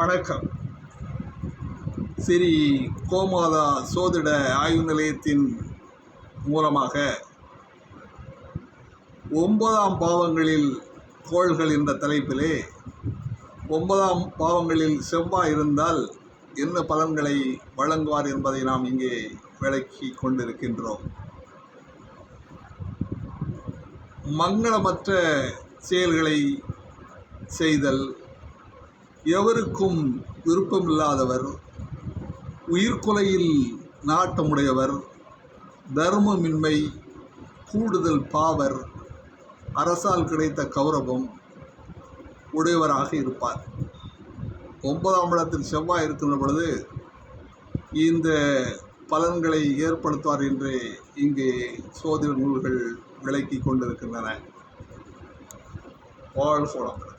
வணக்கம். ஸ்ரீ கோமாதா சோதிட ஆய்வு நிலையத்தின் மூலமாக 9ஆம் பாவங்களில் கோள்கள் என்ற தலைப்பிலே 9ஆம் பாவங்களில் செவ்வாய் இருந்தால் என்ன பலன்களை வழங்குவார் என்பதை நாம் இங்கே விளக்கி கொண்டிருக்கின்றோம். மங்களமற்ற செயல்களை செய்தல், எவருக்கும் விருப்பமில்லாதவர், உயிர்கொலையில் நாட்டமுடையவர், தர்மமின்மை, கூடுதல் பாவர், அரசால் கிடைத்த கௌரவம் உடையவராக இருப்பார். 9ஆம் இடத்தில் செவ்வாய் இருக்கின்ற பொழுது இந்த பலன்களை ஏற்படுத்துவார் என்று இங்கே சோதிட நூல்கள் விளக்கி கொண்டிருக்கின்றன. வாழ்க வளமுடன்.